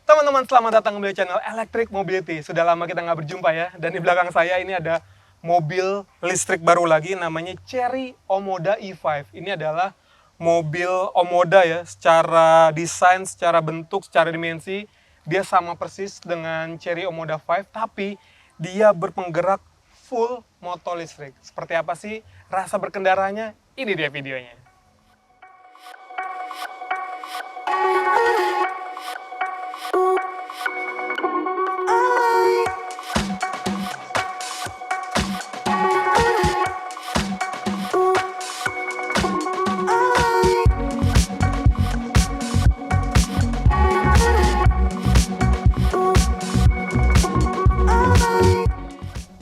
Teman-teman, selamat datang kembali di channel Electric Mobility. Sudah lama kita nggak berjumpa ya. Dan di belakang saya ini ada mobil listrik baru lagi, namanya Chery Omoda E5. Ini adalah mobil Omoda ya, secara desain, secara bentuk, secara dimensi, dia sama persis dengan Chery Omoda 5, tapi dia berpenggerak full motor listrik. Seperti apa sih rasa berkendaranya? Ini dia videonya.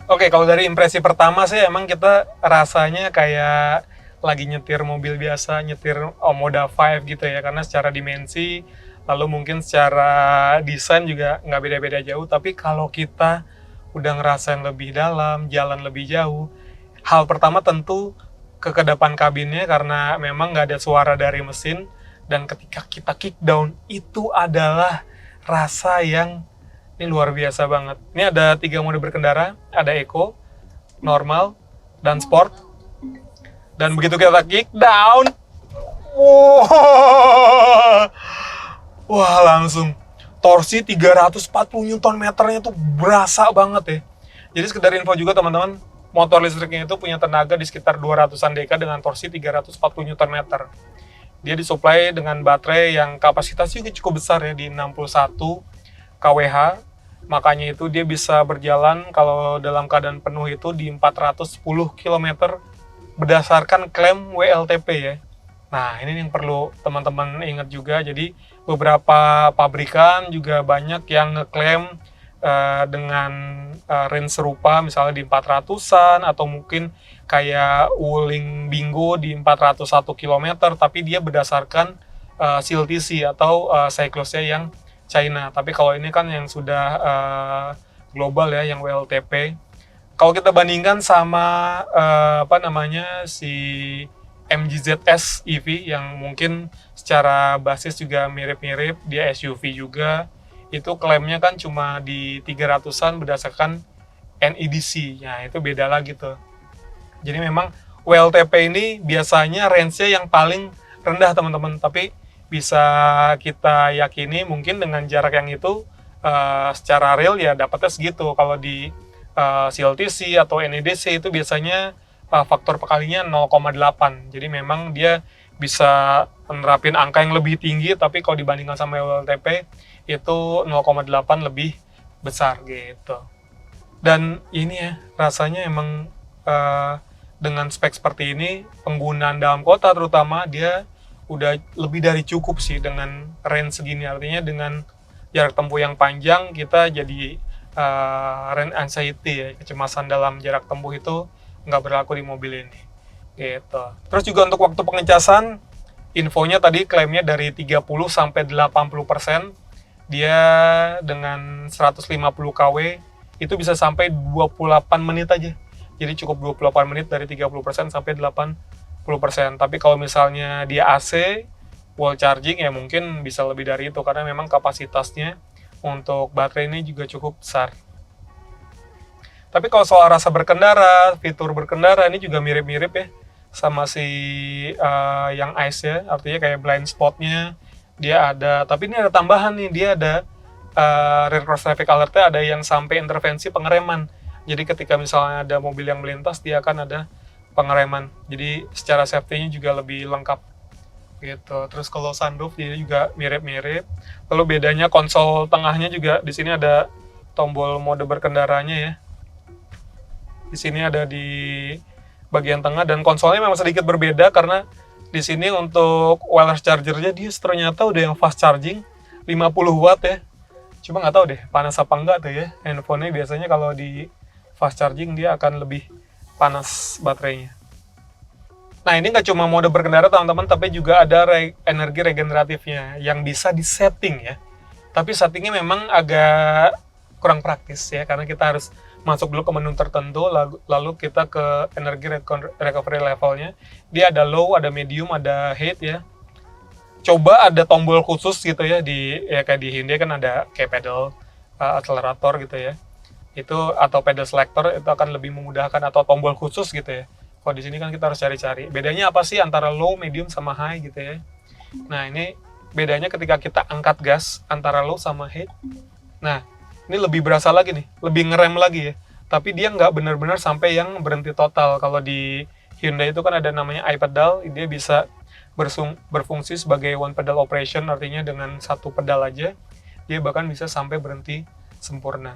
Oke, kalau dari impresi pertama sih emang kita rasanya kayak lagi nyetir mobil biasa, nyetir Omoda 5 gitu ya, karena secara dimensi, lalu mungkin secara desain juga nggak beda-beda jauh, tapi kalau kita udah ngerasain lebih dalam, jalan lebih jauh, hal pertama tentu kekedapan kabinnya karena memang nggak ada suara dari mesin, dan ketika kita kick down, itu adalah rasa yang ini luar biasa banget. Ini ada 3 mode berkendara, ada Eco, normal, dan sport. Dan begitu kita kick down, wah langsung torsi 340 Nm-nya tuh berasa banget ya. Jadi sekedar info juga teman-teman, motor listriknya itu punya tenaga di sekitar 200-an dk dengan torsi 340 Nm. Dia disuplai dengan baterai yang kapasitasnya juga cukup besar ya, di 61 kWh, makanya itu dia bisa berjalan kalau dalam keadaan penuh itu di 410 km berdasarkan klaim WLTP ya. Nah, ini yang perlu teman-teman ingat juga. Jadi beberapa pabrikan juga banyak yang ngeklaim dengan range serupa, misalnya di 400-an atau mungkin kayak Wuling Bingo di 401 km, tapi dia berdasarkan CLTC atau siklusnya yang China. Tapi kalau ini kan yang sudah global ya, yang WLTP. Kalau kita bandingkan sama si MG ZS EV yang mungkin secara basis juga mirip-mirip, dia SUV juga, itu klaimnya kan cuma di 300-an berdasarkan NEDC. Nah, itu beda lagi tuh. Jadi memang WLTP ini biasanya range-nya yang paling rendah teman-teman, tapi bisa kita yakini mungkin dengan jarak yang itu secara real ya dapatnya segitu. Kalau di CLTC atau NEDC itu biasanya faktor perkalinya 0,8. Jadi memang dia bisa menerapin angka yang lebih tinggi, tapi kalau dibandingkan sama WLTP itu 0,8 lebih besar gitu. Dan ini ya rasanya emang dengan spek seperti ini, penggunaan dalam kota terutama, dia udah lebih dari cukup sih dengan range segini. Artinya dengan jarak tempuh yang panjang, kita jadi range anxiety ya, kecemasan dalam jarak tempuh itu nggak berlaku di mobil ini gitu. Terus juga untuk waktu pengecasan, infonya tadi klaimnya dari 30 sampai 80%, dia dengan 150 kW itu bisa sampai 28 menit aja. Jadi cukup 28 menit dari 30% sampai 80%. Tapi kalau misalnya dia AC, wall charging ya mungkin bisa lebih dari itu, karena memang kapasitasnya untuk baterai ini juga cukup besar. Tapi kalau soal rasa berkendara, fitur berkendara ini juga mirip-mirip ya sama si yang ICE ya, artinya kayak blind spotnya dia ada, tapi ini ada tambahan nih, dia ada rear cross traffic alert-nya ada yang sampai intervensi pengereman. Jadi ketika misalnya ada mobil yang melintas, dia akan ada pengereman. Jadi secara safety-nya juga lebih lengkap gitu. Terus kalau sunroof dia juga mirip-mirip. Lalu bedanya konsol tengahnya juga di sini ada tombol mode berkendaranya ya. Di sini ada di bagian tengah, dan konsolnya memang sedikit berbeda karena di sini untuk wireless charger-nya dia ternyata udah yang fast charging 50 watt ya. Cuma nggak tahu deh panas apa enggak tuh ya. Handphone-nya biasanya kalau di fast charging dia akan lebih panas baterainya. Nah, ini nggak cuma mode berkendara teman-teman, tapi juga ada energi regeneratifnya yang bisa disetting ya. Tapi settingnya memang agak kurang praktis ya, karena kita harus masuk dulu ke menu tertentu, lalu kita ke energi recovery levelnya. Dia ada low, ada medium, ada high ya. coba ada tombol khusus gitu ya, kayak di Hyundai kan ada kayak pedal akselerator gitu ya. Itu atau pedal selector itu akan lebih memudahkan, atau tombol khusus gitu ya. Kalau di sini kan kita harus cari-cari. Bedanya apa sih antara low, medium sama high gitu ya. Nah, ini bedanya ketika kita angkat gas antara low sama high. Nah, ini lebih berasa lagi nih, lebih ngerem lagi ya. Tapi dia nggak benar-benar sampai yang berhenti total. Kalau di Hyundai itu kan ada namanya iPedal, dia bisa berfungsi sebagai one pedal operation, artinya dengan satu pedal aja, dia bahkan bisa sampai berhenti sempurna.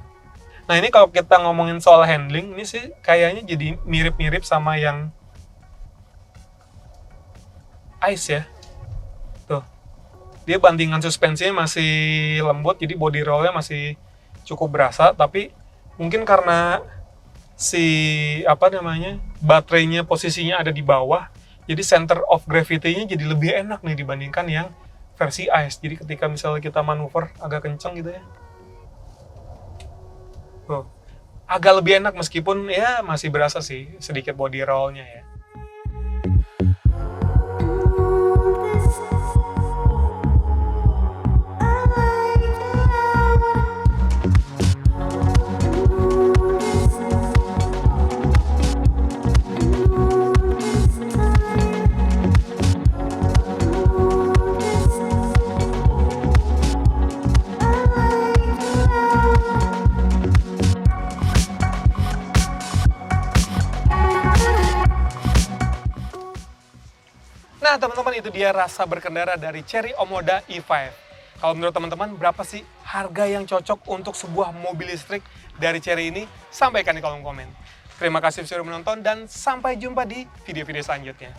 Nah, ini kalau kita ngomongin soal handling, ini sih kayaknya jadi mirip-mirip sama yang Ice ya. Tuh, dia bantingan suspensinya masih lembut, jadi body roll-nya masih cukup berasa, tapi mungkin karena baterainya posisinya ada di bawah, jadi center of gravity-nya jadi lebih enak nih dibandingkan yang versi Ice. Jadi ketika misalnya kita manuver agak kenceng gitu ya, tuh, agak lebih enak meskipun ya masih berasa sih sedikit body roll-nya ya. Nah, teman-teman, itu dia rasa berkendara dari Chery Omoda E5. Kalau menurut teman-teman, berapa sih harga yang cocok untuk sebuah mobil listrik dari Chery ini? Sampaikan di kolom komen. Terima kasih sudah menonton dan sampai jumpa di video-video selanjutnya.